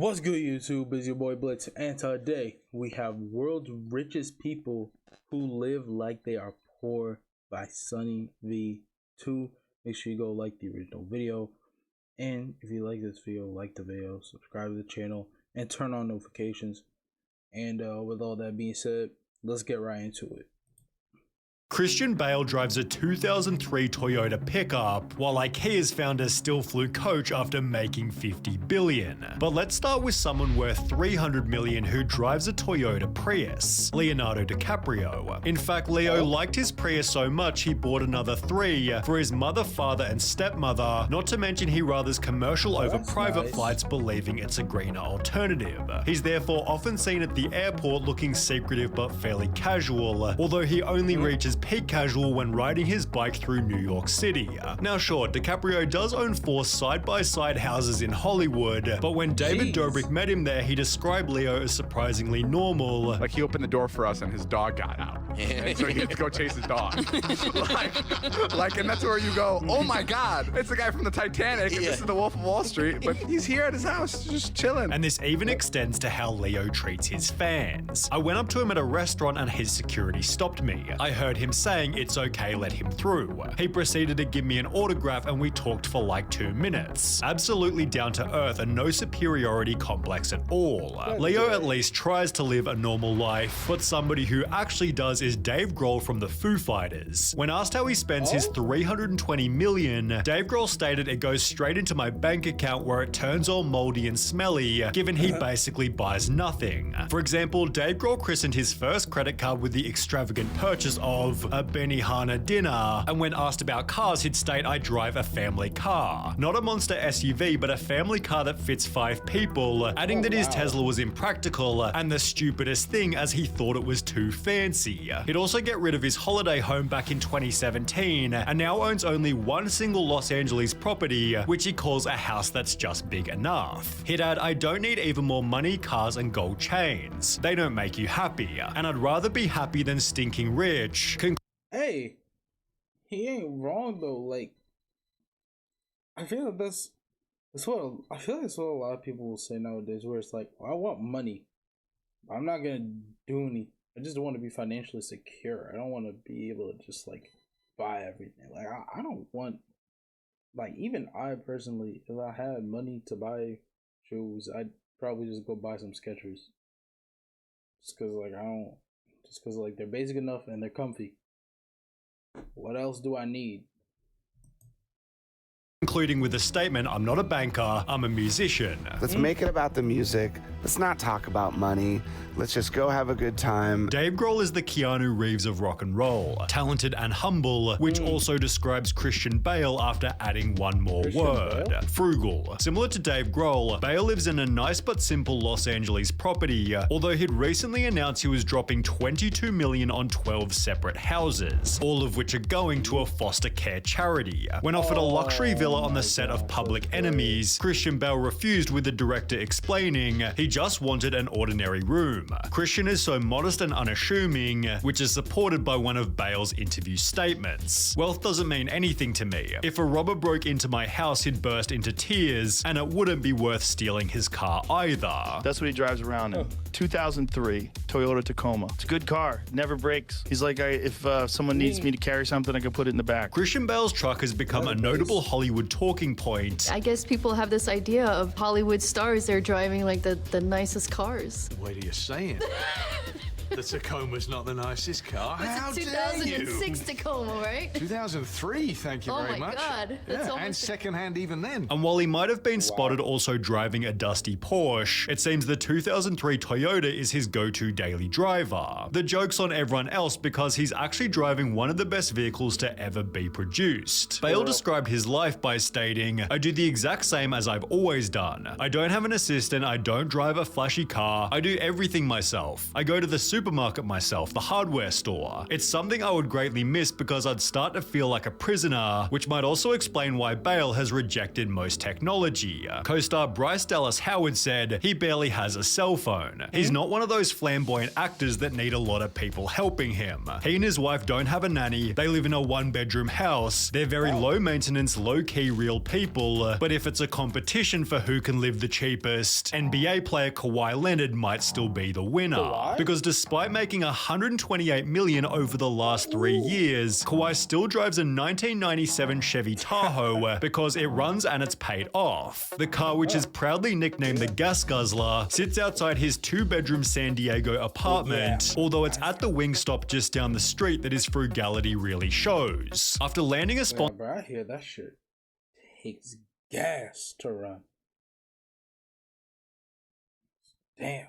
What's good, YouTube? It's your boy Blitz, and today we have world's richest people who live like they are poor by SunnyV2. Make sure you go like the original video, and if you like this video, like the video, subscribe to the channel, and turn on notifications. And with all that being said, let's get right into it. Christian Bale drives a 2003 Toyota pickup, while IKEA's founders still flew coach after making $50 billion. But let's start with someone worth $300 million who drives a Toyota Prius, Leonardo DiCaprio. In fact, Leo liked his Prius so much he bought another 3 for his mother, father, and stepmother, not to mention he rathers commercial over private flights, believing it's a greener alternative. He's therefore often seen at the airport looking secretive but fairly casual, although he only reaches peak casual when riding his bike through New York City. Now sure, DiCaprio does own 4 side-by-side houses in Hollywood, but when David Dobrik met him there, he described Leo as surprisingly normal. Like, he opened the door for us and his dog got out. And so he had to go chase his dog. and that's where you go, oh my God, it's the guy from the Titanic, and this is the Wolf of Wall Street, but he's here at his house, just chilling. And this even extends to how Leo treats his fans. I went up to him at a restaurant and his security stopped me. I heard him saying it's okay, let him through. He proceeded to give me an autograph and we talked for like 2 minutes. Absolutely down to earth and no superiority complex at all. Leo at least tries to live a normal life, but somebody who actually does is Dave Grohl from the Foo Fighters. When asked how he spends his $320 million, Dave Grohl stated it goes straight into my bank account where it turns all moldy and smelly, given he basically buys nothing. For example, Dave Grohl christened his first credit card with the extravagant purchase of a Benihana dinner, and when asked about cars, he'd state, I drive a family car. Not a monster SUV, but a family car that fits 5 people, adding that his Tesla was impractical and the stupidest thing as he thought it was too fancy. He'd also get rid of his holiday home back in 2017, and now owns only one single Los Angeles property, which he calls a house that's just big enough. He'd add, I don't need even more money, cars, and gold chains. They don't make you happy, and I'd rather be happy than stinking rich. Hey, he ain't wrong though. Like, I feel like that's what a lot of people will say nowadays. Where it's like, well, I want money, but I'm not gonna do any. I just want to be financially secure. I don't want to be able to just like buy everything. Like, I don't want, like, even I personally, if I had money to buy shoes, I'd probably just go buy some Skechers. Just cause like they're basic enough and they're comfy. What else do I need? Concluding with a statement, I'm not a banker, I'm a musician. Let's make it about the music. Let's not talk about money. Let's just go have a good time. Dave Grohl is the Keanu Reeves of rock and roll. Talented and humble, which also describes Christian Bale after adding one more word. Frugal. Similar to Dave Grohl, Bale lives in a nice but simple Los Angeles property, although he'd recently announced he was dropping $22 million on 12 separate houses, all of which are going to a foster care charity. When offered a luxury villa on the set of Public Enemies, Christian Bale refused, with the director explaining he just wanted an ordinary room. Christian is so modest and unassuming, which is supported by one of Bale's interview statements. Wealth doesn't mean anything to me. If a robber broke into my house, he'd burst into tears, and it wouldn't be worth stealing his car either. That's what he drives around in. 2003 Toyota Tacoma. It's a good car, never breaks. He's like, if someone needs me to carry something, I can put it in the back. Christian Bale's truck has become a notable Hollywood talking point. I guess people have this idea of Hollywood stars, they're driving like the nicest cars. Wait are you saying? The Tacoma's not the nicest car. How It's a dare you? 2006 Tacoma, right? 2003, thank you very much. Oh my God, that's Yeah, almost and secondhand even then. And while he might have been spotted also driving a dusty Porsche, it seems the 2003 Toyota is his go-to daily driver. The joke's on everyone else because he's actually driving one of the best vehicles to ever be produced. Bale described his life by stating, I do the exact same as I've always done. I don't have an assistant, I don't drive a flashy car, I do everything myself. I go to the supermarket myself, the hardware store. It's something I would greatly miss because I'd start to feel like a prisoner, which might also explain why Bale has rejected most technology. Co-star Bryce Dallas Howard said he barely has a cell phone. He's not one of those flamboyant actors that need a lot of people helping him. He and his wife don't have a nanny, they live in a one-bedroom house, they're very low-maintenance, low-key real people, but if it's a competition for who can live the cheapest, NBA player Kawhi Leonard might still be the winner. Because despite making $128 million over the last 3 years, Kawhi still drives a 1997 Chevy Tahoe because it runs and it's paid off. The car, which is proudly nicknamed the Gas Guzzler, sits outside his 2-bedroom San Diego apartment, although it's at the Wingstop just down the street that his frugality really shows. After landing a sponsor, bro, I hear that shit takes gas to run. Damn.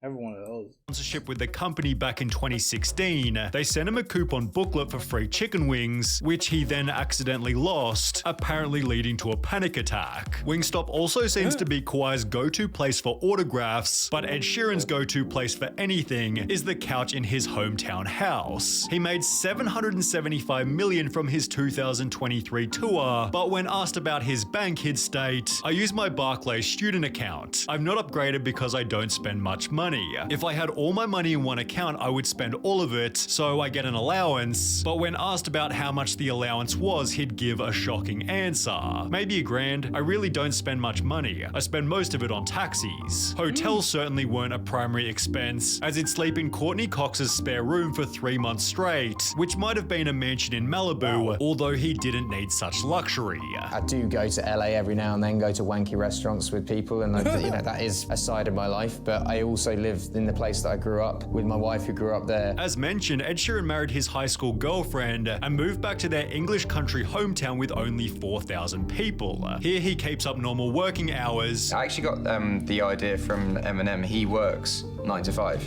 Every one of those. Sponsorship with the company back in 2016, they sent him a coupon booklet for free chicken wings, which he then accidentally lost, apparently leading to a panic attack. Wingstop also seems to be Kawhi's go-to place for autographs, but Ed Sheeran's go-to place for anything is the couch in his hometown house. He made $775 million from his 2023 tour, but when asked about his bank, he'd state, "I use my Barclays student account. I've not upgraded because I don't spend much money. If I had all my money in one account, I would spend all of it, so I get an allowance." But when asked about how much the allowance was, he'd give a shocking answer. "Maybe $1,000. I really don't spend much money. I spend most of it on taxis." Hotels certainly weren't a primary expense, as he'd sleep in Courtney Cox's spare room for 3 months straight, which might have been a mansion in Malibu, although he didn't need such luxury. I do go to LA every now and then, go to wanky restaurants with people, and that is a side of my life, but I also lived in the place that I grew up with my wife who grew up there. As mentioned, Ed Sheeran married his high school girlfriend and moved back to their English country hometown with only 4,000 people. Here he keeps up normal working hours. I actually got the idea from Eminem. He works 9 to 5,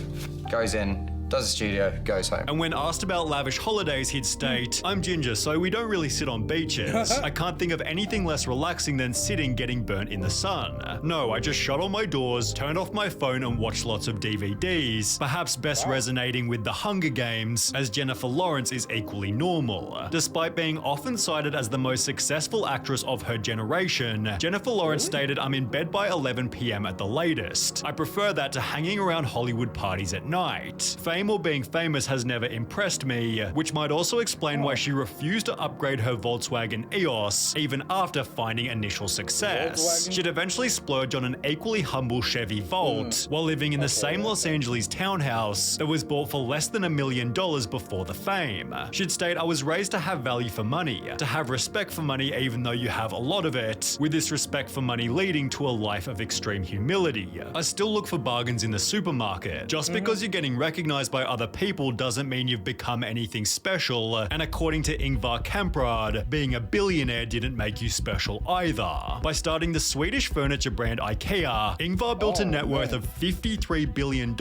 goes in, does a studio, goes home. And when asked about lavish holidays, he'd state, "I'm ginger, so we don't really sit on beaches. I can't think of anything less relaxing than sitting getting burnt in the sun. No, I just shut all my doors, turned off my phone and watched lots of DVDs, perhaps best resonating with The Hunger Games, as Jennifer Lawrence is equally normal." Despite being often cited as the most successful actress of her generation, Jennifer Lawrence stated, "I'm in bed by 11 p.m. at the latest. I prefer that to hanging around Hollywood parties at night. Fame or being famous has never impressed me," which might also explain why she refused to upgrade her Volkswagen EOS even after finding initial success. She'd eventually splurge on an equally humble Chevy Volt while living in the same Los Angeles townhouse that was bought for less than $1 million before the fame. She'd state, "I was raised to have value for money, to have respect for money even though you have a lot of it, with this respect for money leading to a life of extreme humility. I still look for bargains in the supermarket. Just because you're getting recognized by other people doesn't mean you've become anything special, and according to Ingvar Kamprad, being a billionaire didn't make you special either. By starting the Swedish furniture brand IKEA, Ingvar built a net worth of $53 billion,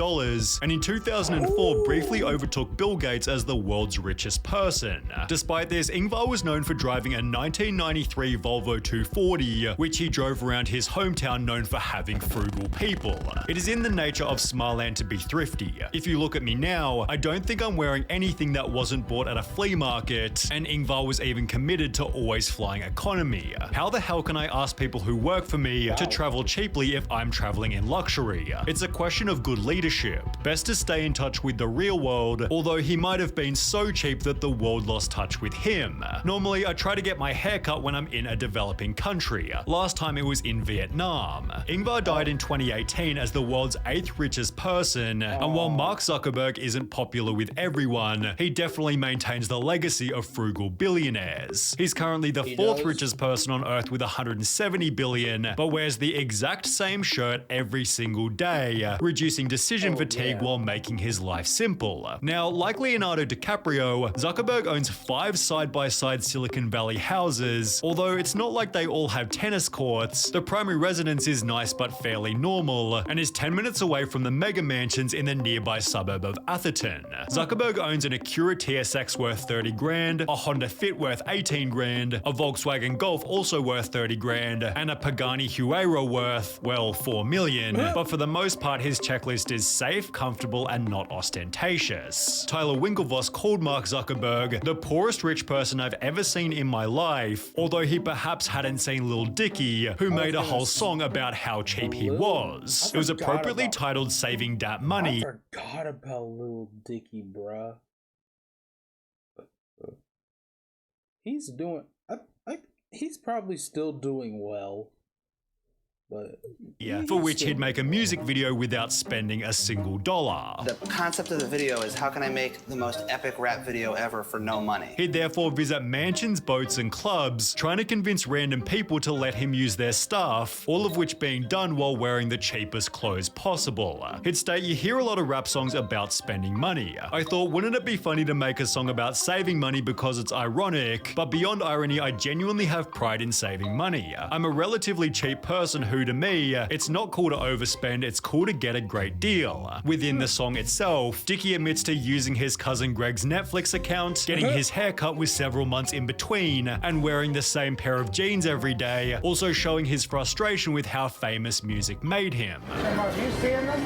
and in 2004 briefly overtook Bill Gates as the world's richest person. Despite this, Ingvar was known for driving a 1993 Volvo 240, which he drove around his hometown, known for having frugal people. It is in the nature of Smartland to be thrifty. If you look at me now, I don't think I'm wearing anything that wasn't bought at a flea market, and Ingvar was even committed to always flying economy. How the hell can I ask people who work for me to travel cheaply if I'm traveling in luxury? It's a question of good leadership. Best to stay in touch with the real world, although he might have been so cheap that the world lost touch with him. Normally, I try to get my hair cut when I'm in a developing country. Last time it was in Vietnam. Ingvar died in 2018 as the world's 8th richest person, and while Mark Zuckerberg isn't popular with everyone, he definitely maintains the legacy of frugal billionaires. He's currently the 4th richest person on earth with $170 billion, but wears the exact same shirt every single day, reducing decision fatigue while making his life simple. Now, like Leonardo DiCaprio, Zuckerberg owns 5 side-by-side Silicon Valley houses. Although it's not like they all have tennis courts, the primary residence is nice but fairly normal, and is 10 minutes away from the mega mansions in the nearby suburb of Atherton. Zuckerberg owns an Acura TSX worth 30 grand, a Honda Fit worth 18 grand, a Volkswagen Golf also worth 30 grand, and a Pagani Huayra worth, well, 4 million. But for the most part, his checklist is safe, comfortable, and not ostentatious. Tyler Winklevoss called Mark Zuckerberg the poorest rich person I've ever seen in my life, although he perhaps hadn't seen Lil Dicky, who made a whole song about how cheap he was. It was appropriately titled Saving Dat Money. I forgot about Lil Dicky, bruh. He's doing... he's probably still doing well. But yeah, for which he'd make a music video without spending a single dollar. The concept of the video is how can I make the most epic rap video ever for no money? He'd therefore visit mansions, boats, and clubs, trying to convince random people to let him use their stuff, all of which being done while wearing the cheapest clothes possible. He'd state, you hear a lot of rap songs about spending money. I thought, wouldn't it be funny to make a song about saving money because it's ironic, but beyond irony, I genuinely have pride in saving money. I'm a relatively cheap person who, to me, it's not cool to overspend, it's cool to get a great deal. Within the song itself, Dicky admits to using his cousin Greg's Netflix account, getting his hair cut with several months in between, and wearing the same pair of jeans every day, also showing his frustration with how famous music made him. Mark, you seeing them?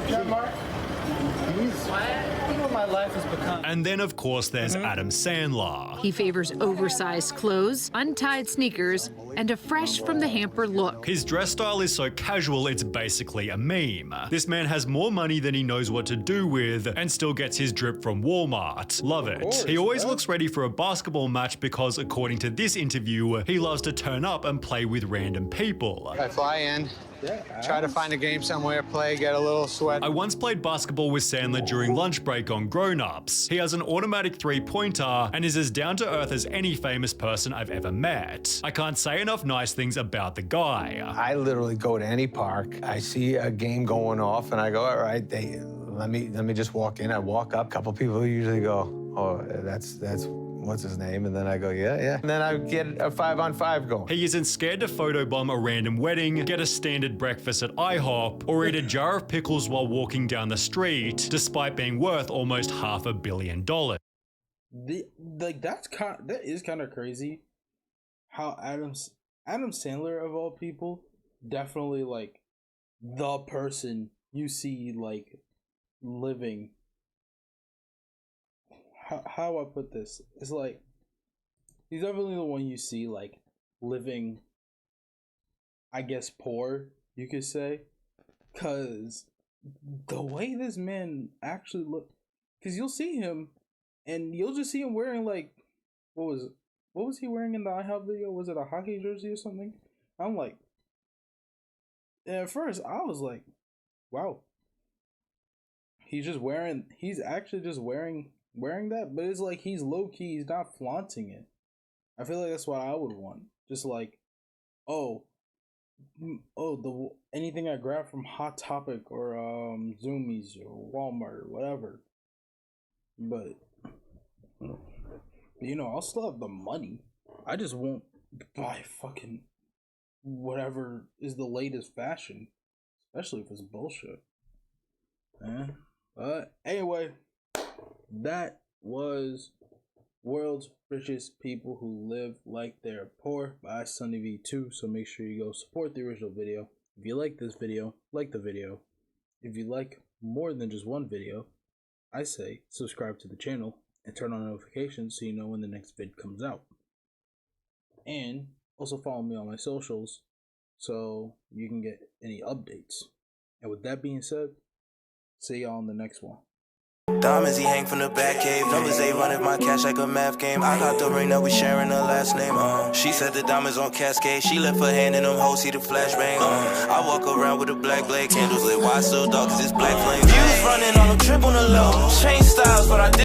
Yeah, Mark? My life has become. And then, of course, there's Adam Sandler. He favors oversized clothes, untied sneakers, and a fresh from the hamper look. His dress style is so casual, it's basically a meme. This man has more money than he knows what to do with, and still gets his drip from Walmart. Love it. He always looks ready for a basketball match because, according to this interview, he loves to turn up and play with random people. I fly in, try to find a game somewhere, play, get a little sweat. I once played basketball with Sandler during lunch break on Grown Ups. He has an automatic three-pointer and is as down-to-earth as any famous person I've ever met. I can't say enough nice things about the guy. I literally go to any park, I see a game going off, and I go, all right, let me just walk in. I walk up, a couple people usually go, oh, that's what's his name? And then I go, yeah. And then I get a 5-on-5 going. He isn't scared to photobomb a random wedding, get a standard breakfast at IHOP, or eat a jar of pickles while walking down the street, despite being worth almost $500 million. That is kind of crazy. How Adam Sandler of all people, definitely like the person you see like living. How I put this? It's like he's definitely the one you see like living, I guess, poor, you could say, because the way this man actually look, because you'll see him and you'll just see him wearing like what was he wearing in the IHOP video? Was it a hockey jersey or something? I'm like, and at first I was like, wow, he's actually just wearing that, but it's like he's low-key, he's not flaunting it. I feel like that's what I would want. Just like, anything I grab from Hot Topic or Zoomies or Walmart or whatever. But I'll still have the money. I just won't buy fucking whatever is the latest fashion, especially if it's bullshit. But anyway, that was World's Richest People Who Live Like They're Poor by SunnyV2. So make sure you go support the original video. If you like this video, like the video. If you like more than just one video, I say subscribe to the channel and turn on notifications so you know when the next vid comes out. And also follow me on my socials so you can get any updates. And with that being said, see y'all in the next one. Diamonds, he hang from the back cave. Numbers 8 running my cash like a math game. I got the ring that we sharing the last name. She said the diamonds on Cascade. She left her hand in them hoes, see the flashbang. I walk around with a black blade, candles lit. Why so dark? 'Cause it's black flame. Views running on them, trip on the low. Change styles, but I did.